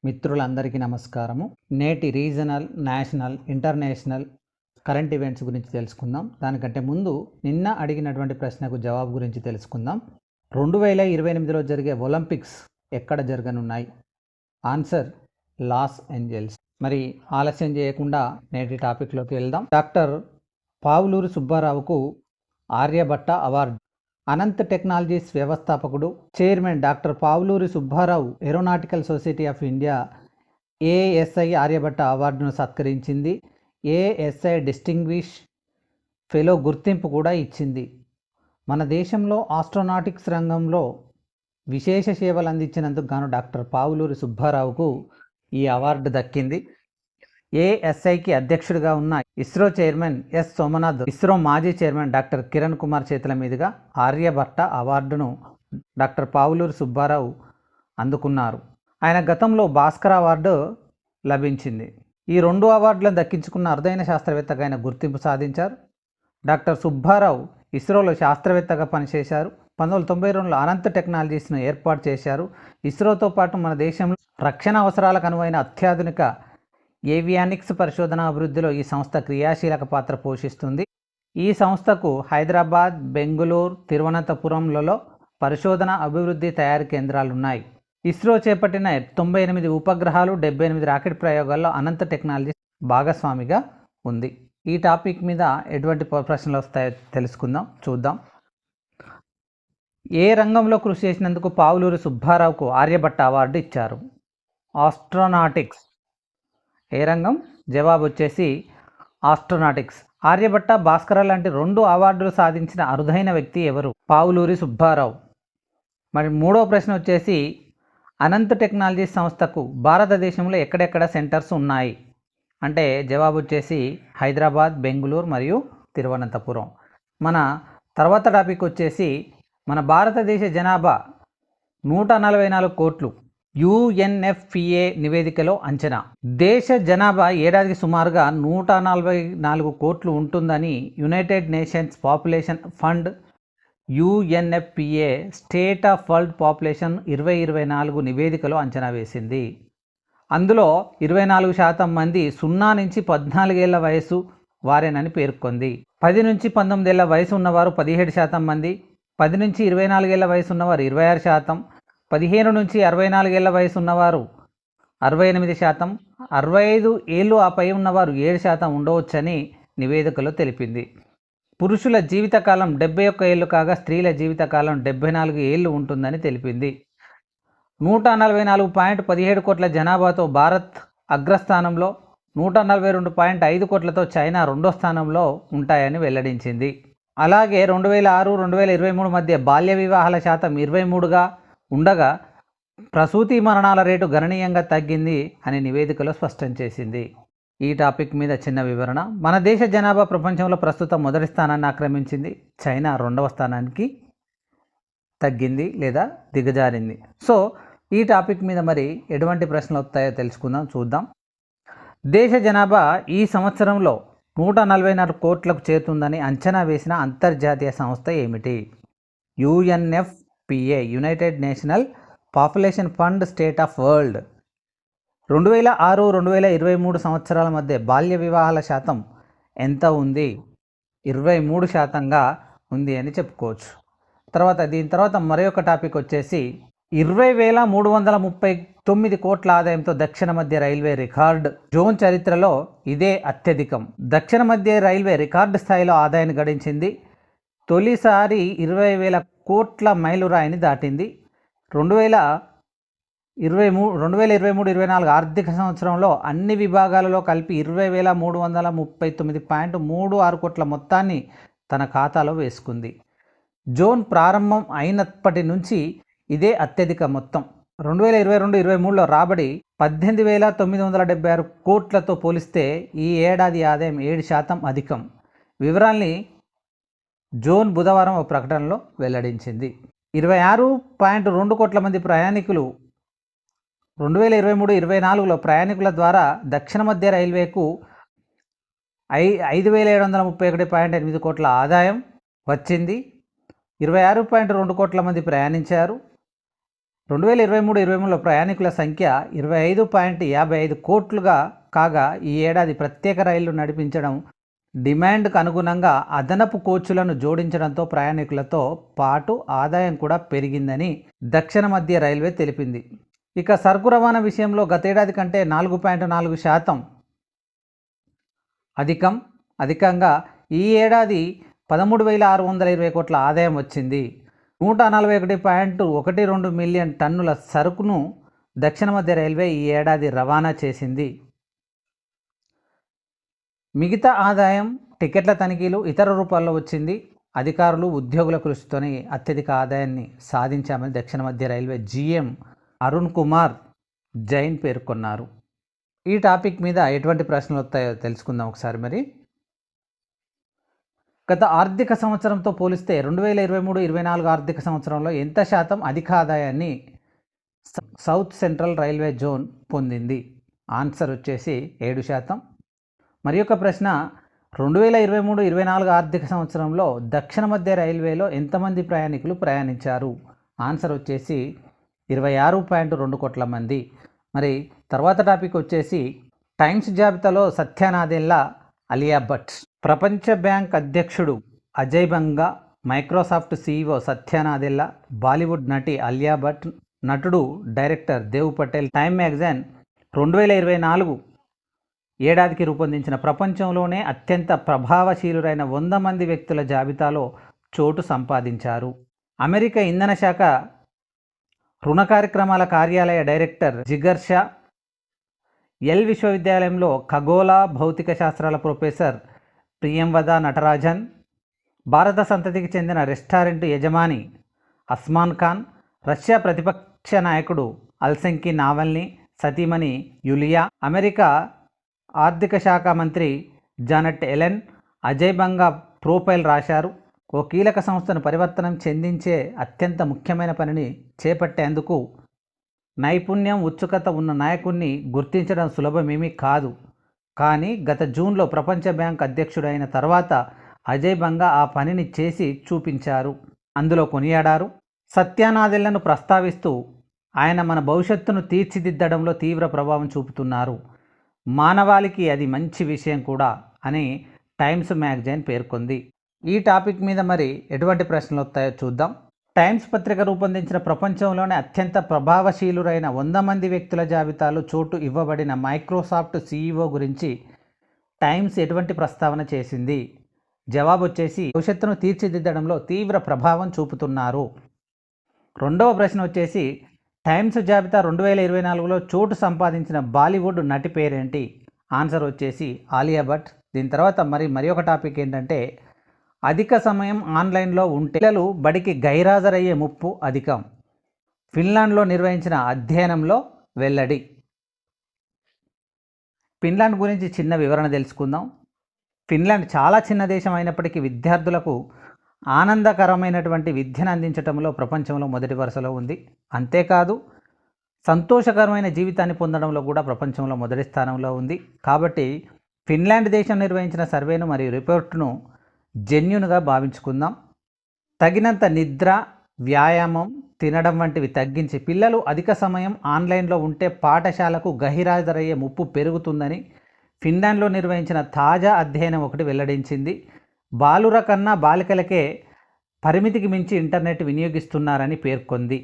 మిత్రులందరికీ నమస్కారము. నేటి regional, national, international current events గురించి తెలుసుకుందాం. దానికంటే ముందు నిన్న అడిగినటువంటి ప్రశ్నకు జవాబు గురించి తెలుసుకుందాం. 2028లో జరిగే ఒలింపిక్స్ ఎక్కడ జరగనున్నాయి? Answer Los Angeles. మరి ఆలస్యం చేయకుండా నేటి టాపిక్లోకి వెళ్దాం. డాక్టర్ పావులూరి సుబ్బారావుకు ఆర్యభట్ట అవార్డు. అనంత్ టెక్నాలజీస్ వ్యవస్థాపకుడు, chairman doctor Pavuluri Subbarao aeronautical society of India ASI Aryabhata అవార్డును సత్కరించింది. ఏఎస్ఐ డిస్టింగ్విష్ ఫెలో గుర్తింపు కూడా ఇచ్చింది. మన దేశంలో ఆస్ట్రోనాటిక్స్ రంగంలో విశేష సేవలు అందించినందుకు గాను డాక్టర్ పావులూరి సుబ్బారావుకు ఈ అవార్డు దక్కింది. ఏఎస్ఐకి అధ్యక్షుడిగా ఉన్న ఇస్రో చైర్మన్ ఎస్ సోమనాథ్, ఇస్రో మాజీ చైర్మన్ డాక్టర్ కిరణ్ కుమార్ చేతుల మీదుగా ఆర్యభట్ట అవార్డును డాక్టర్ పావులూరి సుబ్బారావు అందుకున్నారు. ఆయన గతంలో భాస్కర్ అవార్డు లభించింది. ఈ 2 అవార్డులను దక్కించుకున్న అరుదైన శాస్త్రవేత్తగా ఆయన గుర్తింపు సాధించారు. డాక్టర్ సుబ్బారావు ఇస్రోలో శాస్త్రవేత్తగా పనిచేశారు. 1992లో అనంత్ టెక్నాలజీస్ను ఏర్పాటు చేశారు. ఇస్రోతో పాటు మన దేశంలో రక్షణ అవసరాలకు అనువైన అత్యాధునిక ఏవియానిక్స్ పరిశోధన అభివృద్ధిలో ఈ సంస్థ క్రియాశీలక పాత్ర పోషిస్తుంది. ఈ సంస్థకు హైదరాబాద్, బెంగుళూరు, తిరువనంతపురంలలో పరిశోధన, అభివృద్ధి, తయారీ కేంద్రాలున్నాయి. ఇస్రో చేపట్టిన 98 ఉపగ్రహాలు, 78 రాకెట్ ప్రయోగాల్లో అనంత్ టెక్నాలజీ భాగస్వామిగా ఉంది. ఈ టాపిక్ మీద ఎటువంటి ప్రశ్నలు వస్తాయో తెలుసుకుందాం, చూద్దాం. ఏ రంగంలో కృషి చేసినందుకు పావులూరి సుబ్బారావుకు ఆర్యభట్ట అవార్డు ఇచ్చారు? ఆస్ట్రోనాటిక్స్. ఏ రంగం? జవాబు వచ్చేసి ఆస్ట్రోనాటిక్స్. ఆర్యభట్ట, భాస్కర లాంటి 2 అవార్డులు సాధించిన అరుదైన వ్యక్తి ఎవరు? పావులూరి సుబ్బారావు. మరి 3వ ప్రశ్న వచ్చేసి అనంత్ టెక్నాలజీ సంస్థకు భారతదేశంలో ఎక్కడెక్కడ సెంటర్స్ ఉన్నాయి అంటే జవాబు వచ్చేసి హైదరాబాద్, బెంగుళూరు మరియు తిరువనంతపురం. మన తర్వాత టాపిక్ వచ్చేసి మన భారతదేశ జనాభా 144 కోట్లు యుఎన్ఎఫ్పిఏ నివేదికలో అంచనా. దేశ జనాభా ఏడాదికి సుమారుగా 144 కోట్లు ఉంటుందని United nations population fund UNFPA state of world population 2024 నివేదికలో అంచనా వేసింది. అందులో 24% మంది 0 నుంచి 14 ఏళ్ల వయసు వారేనని పేర్కొంది. 10 నుంచి 19 ఏళ్ల వయసు ఉన్నవారు 17% మంది, 10 నుంచి 24 ఏళ్ల వయసు ఉన్నవారు 26%, 15 నుంచి 64 ఏళ్ల వయసు ఉన్నవారు 68%, 65 ఏళ్ళు ఆపై ఉన్నవారు 7% ఉండవచ్చని నివేదికలో తెలిపింది. పురుషుల జీవితకాలం 71 ఏళ్ళు కాగా స్త్రీల జీవితకాలం 74 ఏళ్ళు ఉంటుందని తెలిపింది. 144.17 కోట్ల జనాభాతో భారత్ అగ్రస్థానంలో, 142.5 కోట్లతో చైనా 2వ స్థానంలో ఉంటాయని వెల్లడించింది. అలాగే 2006-2023 మధ్య బాల్య వివాహాల శాతం 23గా ఉండగా ప్రసూతి మరణాల రేటు గణనీయంగా తగ్గింది అని నివేదికలో స్పష్టం చేసింది. ఈ టాపిక్ మీద చిన్న వివరణ. మన దేశ జనాభా ప్రపంచంలో ప్రస్తుతం మొదటి స్థానాన్ని ఆక్రమించింది. చైనా 2వ స్థానానికి తగ్గింది లేదా దిగజారింది. సో ఈ టాపిక్ మీద మరి ఎటువంటి ప్రశ్నలు వస్తాయో తెలుసుకుందాం, చూద్దాం. దేశ జనాభా ఈ సంవత్సరంలో 144 కోట్లకు చేరుతుందని అంచనా వేసిన అంతర్జాతీయ సంస్థ ఏమిటి? UNFPA, United national population fund state of world. 2006-2023 సంవత్సరాల మధ్య బాల్య వివాహాల శాతం ఎంత ఉంది? 23%గా ఉంది అని చెప్పుకోవచ్చు. దీని తర్వాత మరొక టాపిక్ వచ్చేసి 20,339 కోట్ల ఆదాయంతో దక్షిణ మధ్య రైల్వే రికార్డ్. జోన్ చరిత్రలో ఇదే అత్యధికం. దక్షిణ మధ్య రైల్వే రికార్డు స్థాయిలో ఆదాయాన్ని గడించింది. తొలిసారి 20,000 కోట్ల మైలురాయిని దాటింది. 2023-24 ఆర్థిక సంవత్సరంలో అన్ని విభాగాలలో కలిపి 20,339.36 కోట్ల మొత్తాన్ని తన ఖాతాలో వేసుకుంది. జోన్ ప్రారంభం అయినప్పటి నుంచి ఇదే అత్యధిక మొత్తం. 2022-23లో రాబడి 18,976 కోట్లతో పోలిస్తే ఈ ఏడాది ఆదాయం 7% అధికం. వివరాల్ని జోన్ బుధవారం ఒక ప్రకటనలో వెల్లడించింది. 26.2 కోట్ల మంది ప్రయాణికులు 2023-24లో ప్రయాణికుల ద్వారా దక్షిణ మధ్య రైల్వేకు 5,731.8 కోట్ల ఆదాయం వచ్చింది. 26.2 కోట్ల మంది ప్రయాణించారు. 2023-24లో ప్రయాణికుల సంఖ్య 25.55 కోట్లుగా కాగా ఈ ఏడాది ప్రత్యేక రైళ్లు నడిపించడం, డిమాండ్కు అనుగుణంగా అదనపు కోచ్లను జోడించడంతో ప్రయాణికులతో పాటు ఆదాయం కూడా పెరిగిందని దక్షిణ మధ్య రైల్వే తెలిపింది. ఇక సరుకు రవాణా విషయంలో గతేడాది కంటే 4.4% అధికంగా ఈ ఏడాది 13,620 కోట్ల ఆదాయం వచ్చింది. 141.12 మిలియన్ టన్నుల సరుకును దక్షిణ మధ్య రైల్వే ఈ ఏడాది రవాణా చేసింది. మిగతా ఆదాయం టికెట్ల తనిఖీలు, ఇతర రూపాల్లో వచ్చింది. అధికారులు, ఉద్యోగుల కృషితోనే అత్యధిక ఆదాయాన్ని సాధించామని దక్షిణ మధ్య రైల్వే జీఎం అరుణ్ కుమార్ జైన్ పేర్కొన్నారు. ఈ టాపిక్ మీద ఎటువంటి ప్రశ్నలు వస్తాయో తెలుసుకుందాం ఒకసారి. మరి గత ఆర్థిక సంవత్సరంతో పోలిస్తే 2023-24 ఆర్థిక సంవత్సరంలో ఎంత శాతం అధిక ఆదాయాన్ని సౌత్ సెంట్రల్ రైల్వే జోన్ పొందింది? ఆన్సర్ వచ్చేసి 7%. మరి యొక్క ప్రశ్న, 2023-24 ఆర్థిక సంవత్సరంలో దక్షిణ మధ్య రైల్వేలో ఎంతమంది ప్రయాణికులు ప్రయాణించారు? ఆన్సర్ వచ్చేసి 26.2 కోట్ల మంది. మరి తర్వాత టాపిక్ వచ్చేసి టైమ్స్ జాబితాలో సత్యానాదెల్లా, అలియా భట్, ప్రపంచ బ్యాంక్ అధ్యక్షుడు అజయ్ బంగా, మైక్రోసాఫ్ట్ సీఈఓ సత్యానాదెల్లా, బాలీవుడ్ నటి అలియా భట్, నటుడు director Dev Patel Time magazine 2024 ఏడాదికి రూపొందించిన ప్రపంచంలోనే అత్యంత ప్రభావశీలురైన 100 మంది వ్యక్తుల జాబితాలో చోటు సంపాదించారు. అమెరికా ఇంధన శాఖ రుణ కార్యక్రమాల కార్యాలయ డైరెక్టర్ జిగర్ షా, ఎల్ విశ్వవిద్యాలయంలో ఖగోళ భౌతిక శాస్త్రాల ప్రొఫెసర్ ప్రియంవద నటరాజన్, భారత సంతతికి చెందిన రెస్టారెంట్ యజమాని అస్మాన్ ఖాన్, రష్యా ప్రతిపక్ష నాయకుడు అల్సెంకి నావల్నీ సతీమణి యులియా, అమెరికా ఆర్థిక శాఖ మంత్రి జానెట్ ఎలెన్ అజయ్ బంగా ప్రొఫైల్ రాశారు. ఓ కీలక సంస్థను పరివర్తనం చెందించే అత్యంత ముఖ్యమైన పనిని చేపట్టేందుకు నైపుణ్యం, ఉత్సుకత ఉన్న నాయకుడిని గుర్తించడం సులభమేమీ కాదు. కానీ గత జూన్లో ప్రపంచ బ్యాంక్ అధ్యక్షుడైన తర్వాత అజయ్ బంగా ఆ పనిని చేసి చూపించారు. అందులో కొనియాడారు. సత్యానాదెల్లను ప్రస్తావిస్తూ ఆయన మన భవిష్యత్తును తీర్చిదిద్దడంలో తీవ్ర ప్రభావం చూపుతున్నారు, మానవాళికి అది మంచి విషయం కూడా అని టైమ్స్ మ్యాగజైన్ పేర్కొంది. ఈ టాపిక్ మీద మరి ఎటువంటి ప్రశ్నలు వస్తాయో చూద్దాం. టైమ్స్ పత్రిక రూపొందించిన ప్రపంచంలోనే అత్యంత ప్రభావశీలురైన 100 మంది వ్యక్తుల జాబితాలో చోటు ఇవ్వబడిన మైక్రోసాఫ్ట్ సీఈఓ గురించి టైమ్స్ ఎటువంటి ప్రస్తావన చేసింది? జవాబు వచ్చేసి భవిష్యత్తును తీర్చిదిద్దడంలో తీవ్ర ప్రభావం చూపుతున్నారు. రెండవ ప్రశ్న వచ్చేసి టైమ్స్ జాబితా 2024లో చోటు సంపాదించిన బాలీవుడ్ నటి పేరేంటి? ఆన్సర్ వచ్చేసి ఆలియా భట్. దీని తర్వాత మరి ఒక టాపిక్ ఏంటంటే అధిక సమయం ఆన్లైన్లో ఉంటే పిల్లలు బడికి గైరాజరయ్యే ముప్పు అధికం. ఫిన్లాండ్లో నిర్వహించిన అధ్యయనంలో వెల్లడి. ఫిన్లాండ్ గురించి చిన్న వివరణ తెలుసుకుందాం. ఫిన్లాండ్ చాలా చిన్న దేశం అయినప్పటికీ విద్యార్థులకు ఆనందకరమైనటువంటి విద్యను అందించడంలో ప్రపంచంలో మొదటి వరుసలో ఉంది. అంతేకాదు సంతోషకరమైన జీవితాన్ని పొందడంలో కూడా ప్రపంచంలో మొదటి స్థానంలో ఉంది. కాబట్టి ఫిన్లాండ్ దేశం నిర్వహించిన సర్వేను మరియు రిపోర్టును జెన్యూన్గా భావించుకుందాం. తగినంత నిద్ర, వ్యాయామం, తినడం వంటివి తగ్గించి పిల్లలు అధిక సమయం ఆన్లైన్లో ఉంటే పాఠశాలకు గైరాజరయ్యే ముప్పు పెరుగుతుందని ఫిన్లాండ్లో నిర్వహించిన తాజా అధ్యయనం ఒకటి వెల్లడించింది. బాలుర కన్నా బాలికలకే పరిమితికి మించి ఇంటర్నెట్ వినియోగిస్తున్నారని పేర్కొంది.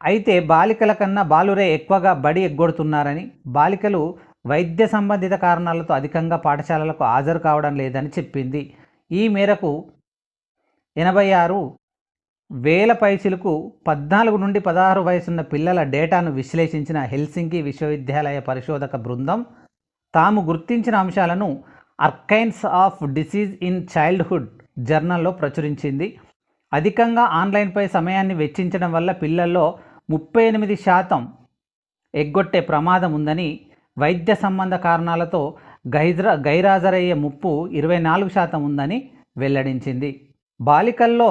అయితే బాలికల కన్నా బాలురే ఎక్కువగా బడి ఎగ్గొడుతున్నారని, బాలికలు వైద్య సంబంధిత కారణాలతో అధికంగా పాఠశాలలకు హాజరు కావడం లేదని చెప్పింది. ఈ మేరకు 86,000 పైచిలకు 14 నుండి 16 వయసున్న పిల్లల డేటాను విశ్లేషించిన హెల్సింకి విశ్వవిద్యాలయ పరిశోధక బృందం తాము గుర్తించిన అంశాలను archives of disease in childhood జర్నల్లో ప్రచురించింది. అధికంగా ఆన్లైన్పై సమయాన్ని వెచ్చించడం వల్ల పిల్లల్లో 38% ఎగ్గొట్టే ప్రమాదం ఉందని, వైద్య సంబంధ కారణాలతో గైరాజరయ్యే ముప్పు 24% ఉందని వెల్లడించింది. బాలికల్లో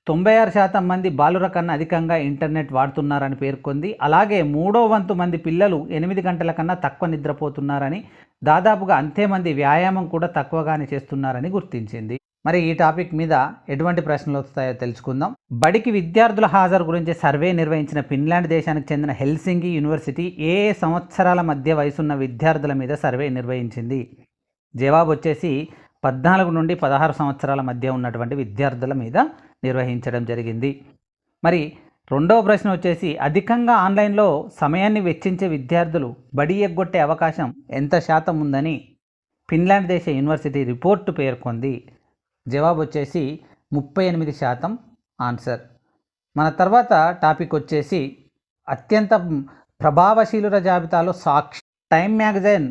96% మంది బాలుర కన్నా అధికంగా ఇంటర్నెట్ వాడుతున్నారని పేర్కొంది. అలాగే 3వ వంతు మంది పిల్లలు 8 గంటల కన్నా తక్కువ నిద్రపోతున్నారని, దాదాపుగా అంతే మంది వ్యాయామం కూడా తక్కువగానే చేస్తున్నారని గుర్తించింది. మరి ఈ టాపిక్ మీద ఎటువంటి ప్రశ్నలు వస్తాయో తెలుసుకుందాం. బడికి విద్యార్థుల హాజరు గురించి సర్వే నిర్వహించిన ఫిన్లాండ్ దేశానికి చెందిన హెల్సింకి యూనివర్సిటీ ఏ సంవత్సరాల మధ్య వయసున్న విద్యార్థుల మీద సర్వే నిర్వహించింది? జవాబు వచ్చేసి 14 నుండి 16 సంవత్సరాల మధ్య ఉన్నటువంటి విద్యార్థుల మీద నిర్వహించడం జరిగింది. మరి రెండవ ప్రశ్న వచ్చేసి అధికంగా ఆన్లైన్లో సమయాన్ని వెచ్చించే విద్యార్థులు బడి ఎగ్గొట్టే అవకాశం ఎంత శాతం ఉందని ఫిన్లాండ్ దేశ యూనివర్సిటీ రిపోర్టు పేర్కొంది? జవాబు వచ్చేసి 38% ఆన్సర్. మన తర్వాత టాపిక్ వచ్చేసి అత్యంత ప్రభావశీలుల జాబితాలో సాక్షి. టైమ్ మ్యాగజైన్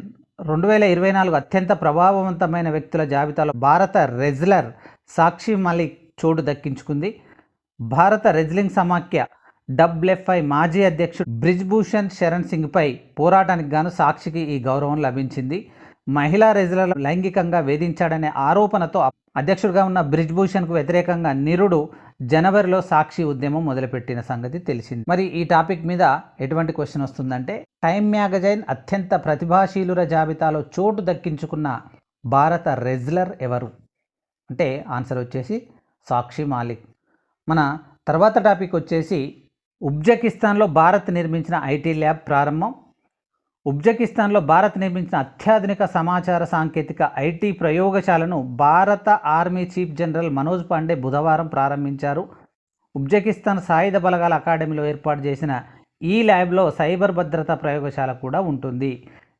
2024 అత్యంత ప్రభావవంతమైన వ్యక్తుల జాబితాలో భారత రెజ్లర్ సాక్షి మాలిక్ చోటు దక్కించుకుంది. భారత రెజ్లింగ్ సమాఖ్య WFI మాజీ అధ్యక్షుడు బ్రిజ్భూషణ్ శరణ్ సింగ్పై పోరాటానికి గాను సాక్షికి ఈ గౌరవం లభించింది. మహిళా రెజ్లర్ లైంగికంగా వేధించాడనే ఆరోపణతో అధ్యక్షుడిగా ఉన్న బ్రిజ్భూషణ్కు వ్యతిరేకంగా నిరుడు జనవరిలో సాక్షి ఉద్యమం మొదలుపెట్టిన సంగతి తెలిసింది. మరి ఈ టాపిక్ మీద ఎటువంటి క్వశ్చన్ వస్తుందంటే టైమ్ మ్యాగజైన్ అత్యంత ప్రతిభాశీలుల జాబితాలో చోటు దక్కించుకున్న భారత రెజ్లర్ ఎవరు అంటే ఆన్సర్ వచ్చేసి సాక్షి మాలిక్. మన తర్వాత టాపిక్ వచ్చేసి ఉజ్బెకిస్తాన్లో భారత్ నిర్మించిన ఐటీ ల్యాబ్ ప్రారంభం. ఉజ్బెకిస్తాన్లో భారత్ నిర్మించిన అత్యాధునిక సమాచార సాంకేతిక ఐటీ ప్రయోగశాలను భారత army chief general Manoj Pandey బుధవారం ప్రారంభించారు. ఉజ్బెకిస్తాన్ సాయుధ బలగాల అకాడమీలో ఏర్పాటు చేసిన ఈ ల్యాబ్లో సైబర్ భద్రతా ప్రయోగశాల కూడా ఉంటుంది.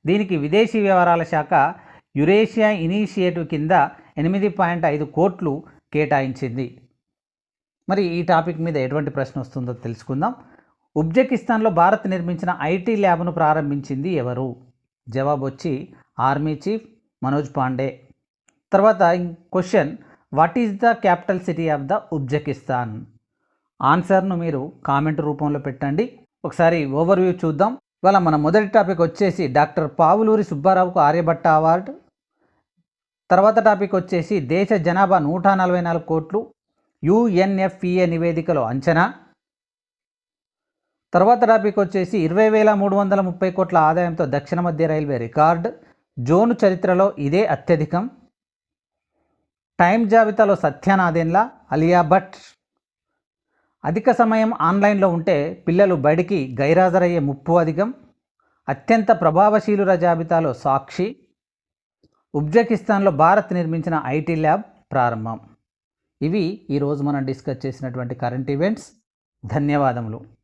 దీనికి విదేశీ వ్యవహారాల శాఖ యురేషియా ఇనిషియేటివ్ కింద 8.5 కోట్లు కేటాయించింది. మరి ఈ టాపిక్ మీద ఎటువంటి ప్రశ్న వస్తుందో తెలుసుకుందాం. ఉజ్బెకిస్తాన్లో భారత్ నిర్మించిన ఐటీ ల్యాబ్ను ప్రారంభించింది ఎవరు? జవాబు వచ్చి ఆర్మీ చీఫ్ మనోజ్ పాండే. తర్వాత question, what is the capital city of the Uzbekistan? ఆన్సర్ను మీరు కామెంట్ రూపంలో పెట్టండి. ఒకసారి ఓవర్వ్యూ చూద్దాం. ఇవాళ మన మొదటి టాపిక్ వచ్చేసి డాక్టర్ పావులూరి సుబ్బారావుకు ఆర్యభట్ట అవార్డు. తర్వాత టాపిక్ వచ్చేసి దేశ జనాభా 144 కోట్లు UNFPA నివేదికలో అంచనా. తర్వాత టాపిక్ వచ్చేసి 20,330 కోట్ల ఆదాయంతో దక్షిణ మధ్య రైల్వే రికార్డ్. జోను చరిత్రలో ఇదే అత్యధికం. టైమ్ జాబితాలో సత్యనాదెన్ల, అలియా భట్. అధిక సమయం ఆన్లైన్లో ఉంటే పిల్లలు బడికి గైరాజరయ్యే ముప్పు అధికం. అత్యంత ప్రభావశీలుల జాబితాలో సాక్షి. ఉజ్బెకిస్తాన్లో భారత్ నిర్మించిన ఐటీ ల్యాబ్ ప్రారంభం. ఇవి ఈరోజు మనం డిస్కస్ చేసినటువంటి కరెంట్ ఈవెంట్స్. ధన్యవాదములు.